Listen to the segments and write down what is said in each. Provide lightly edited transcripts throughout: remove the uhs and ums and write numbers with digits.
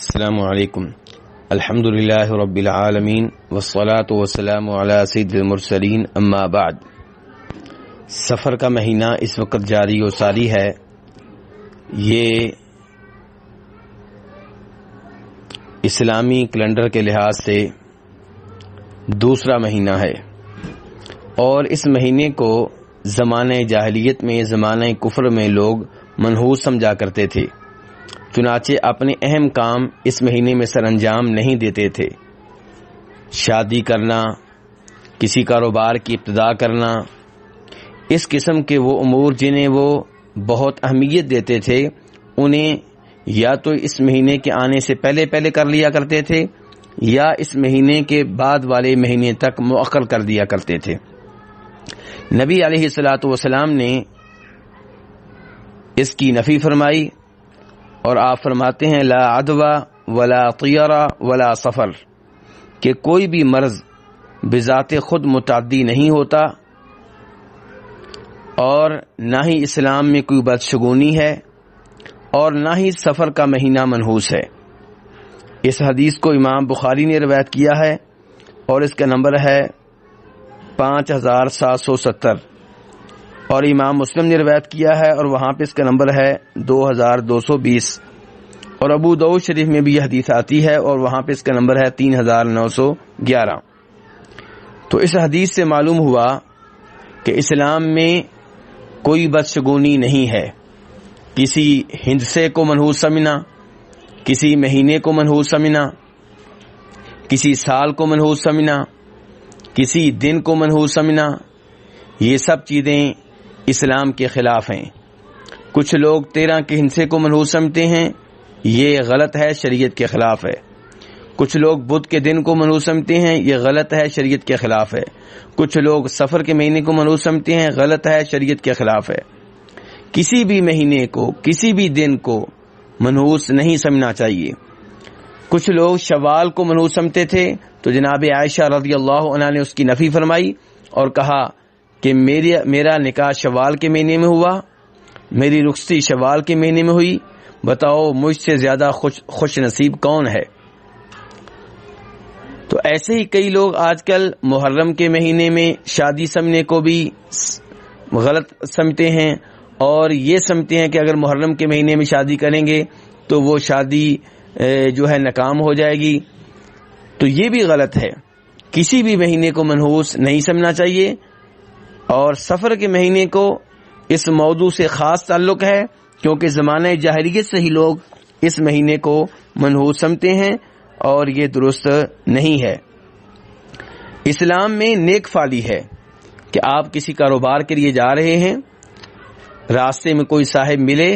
السلام علیکم۔ الحمدللہ رب العالمین والصلاة والسلام علی سید المرسلین، اما بعد۔ سفر کا مہینہ اس وقت جاری و ساری ہے۔ یہ اسلامی کیلنڈر کے لحاظ سے دوسرا مہینہ ہے، اور اس مہینے کو زمانہ جاہلیت میں، زمانہ کفر میں لوگ منحوس سمجھا کرتے تھے، چنانچہ اپنے اہم کام اس مہینے میں سر انجام نہیں دیتے تھے۔ شادی کرنا، کسی کاروبار کی ابتدا کرنا، اس قسم کے وہ امور جنہیں وہ بہت اہمیت دیتے تھے، انہیں یا تو اس مہینے کے آنے سے پہلے کر لیا کرتے تھے، یا اس مہینے کے بعد والے مہینے تک مؤخر کر دیا کرتے تھے۔ نبی علیہ الصلوۃ والسلام نے اس کی نفی فرمائی، اور آپ فرماتے ہیں لا عدوى ولا طیرہ ولا سفر، کہ کوئی بھی مرض بذات خود متعدی نہیں ہوتا، اور نہ ہی اسلام میں کوئی بدشگونی ہے، اور نہ ہی سفر کا مہینہ منحوس ہے۔ اس حدیث کو امام بخاری نے روایت کیا ہے، اور اس کا نمبر ہے 5770، اور امام مسلم نے روایت کیا ہے، اور وہاں پہ اس کا نمبر ہے 2220، اور ابو داؤد شریف میں بھی یہ حدیث آتی ہے، اور وہاں پہ اس کا نمبر ہے 3911۔ تو اس حدیث سے معلوم ہوا کہ اسلام میں کوئی بدشگونی نہیں ہے۔ کسی ہندسے کو منحوس سمجھنا، کسی مہینے کو منحوس سمجھنا، کسی سال کو منحوس سمجھنا، کسی دن کو منحوس سمجھنا، یہ سب چیزیں اسلام کے خلاف ہیں۔ کچھ لوگ 13 کے ہندسے کو منحوس سمجھتے ہیں، یہ غلط ہے، شریعت کے خلاف ہے۔ کچھ لوگ بدھ کے دن کو منحوس سمجھتے ہیں، یہ غلط ہے، شریعت کے خلاف ہے۔ کچھ لوگ سفر کے مہینے کو منحوس سمجھتے ہیں، غلط ہے، شریعت کے خلاف ہے۔ کسی بھی مہینے کو، کسی بھی دن کو منحوس نہیں سمجھنا چاہیے۔ کچھ لوگ شوال کو منحوس سمجھتے تھے، تو جناب عائشہ رضی اللہ عنہا نے اس کی نفی فرمائی اور کہا کہ میرا نکاح شوال کے مہینے میں ہوا، میری رخصتی شوال کے مہینے میں ہوئی، بتاؤ مجھ سے زیادہ خوش نصیب کون ہے؟ تو ایسے ہی کئی لوگ آج کل محرم کے مہینے میں شادی سمجھنے کو بھی غلط سمجھتے ہیں، اور یہ سمجھتے ہیں کہ اگر محرم کے مہینے میں شادی کریں گے تو وہ شادی جو ہے ناکام ہو جائے گی۔ تو یہ بھی غلط ہے، کسی بھی مہینے کو منحوس نہیں سمجھنا چاہیے، اور سفر کے مہینے کو اس موضوع سے خاص تعلق ہے، کیونکہ زمانہ جاہلیت سے ہی لوگ اس مہینے کو منحوس سمجھتے ہیں، اور یہ درست نہیں ہے۔ اسلام میں نیک فالی ہے کہ آپ کسی کاروبار کے لیے جا رہے ہیں، راستے میں کوئی صاحب ملے،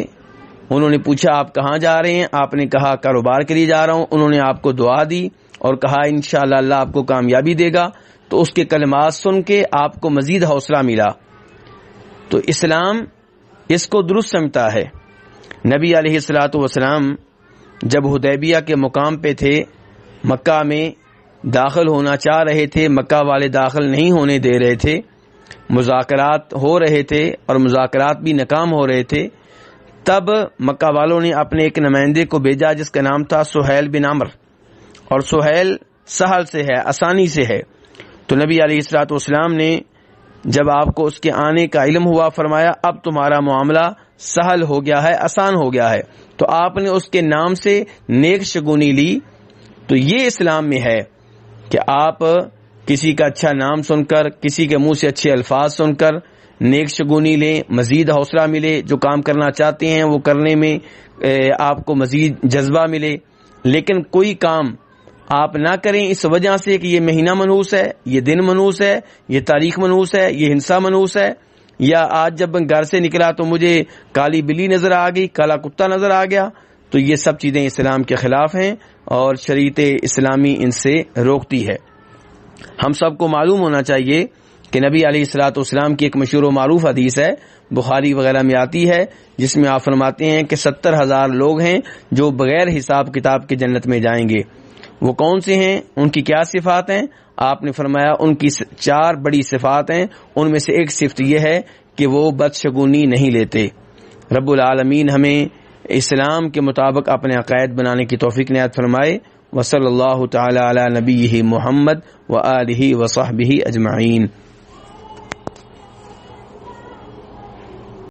انہوں نے پوچھا آپ کہاں جا رہے ہیں؟ آپ نے کہا کاروبار کے لیے جا رہا ہوں۔ انہوں نے آپ کو دعا دی اور کہا انشاءاللہ اللہ آپ کو کامیابی دے گا، تو اس کے کلمات سن کے آپ کو مزید حوصلہ ملا۔ تو اسلام اس کو درست سمجھتا ہے۔ نبی علیہ الصلوۃ والسلام جب حدیبیہ کے مقام پہ تھے، مکہ میں داخل ہونا چاہ رہے تھے، مکہ والے داخل نہیں ہونے دے رہے تھے، مذاکرات ہو رہے تھے اور مذاکرات بھی ناکام ہو رہے تھے، تب مکہ والوں نے اپنے ایک نمائندے کو بھیجا جس کا نام تھا سہیل بن عمرو، اور سہیل سہل سے ہے، آسانی سے ہے۔ تو نبی علیہ الصلوۃ والسلام نے جب آپ کو اس کے آنے کا علم ہوا، فرمایا اب تمہارا معاملہ سہل ہو گیا ہے، آسان ہو گیا ہے۔ تو آپ نے اس کے نام سے نیک شگونی لی۔ تو یہ اسلام میں ہے کہ آپ کسی کا اچھا نام سن کر، کسی کے منہ سے اچھے الفاظ سن کر نیک شگونی لیں، مزید حوصلہ ملے، جو کام کرنا چاہتے ہیں وہ کرنے میں آپ کو مزید جذبہ ملے۔ لیکن کوئی کام آپ نہ کریں اس وجہ سے کہ یہ مہینہ منحوس ہے، یہ دن منحوس ہے، یہ تاریخ منحوس ہے، یہ ہنسا منحوس ہے، یا آج جب میں گھر سے نکلا تو مجھے کالی بلی نظر آ گئی، کالا کتا نظر آ گیا، تو یہ سب چیزیں اسلام کے خلاف ہیں، اور شریعت اسلامی ان سے روکتی ہے۔ ہم سب کو معلوم ہونا چاہیے کہ نبی علیہ الصلوۃ والسلام کی ایک مشہور و معروف حدیث ہے، بخاری وغیرہ میں آتی ہے، جس میں آپ فرماتے ہیں کہ 70,000 لوگ ہیں جو بغیر حساب کتاب کے جنت میں جائیں گے۔ وہ کون سے ہیں؟ ان کی کیا صفات ہیں؟ آپ نے فرمایا ان کی 4 بڑی صفات ہیں، ان میں سے ایک صفت یہ ہے کہ وہ بدشگونی نہیں لیتے۔ رب العالمین ہمیں اسلام کے مطابق اپنے عقائد بنانے کی توفیق عنایت فرمائے۔ وصلی اللہ تعالی علی نبیہ محمد وآلہ وصحبہ اجمعین۔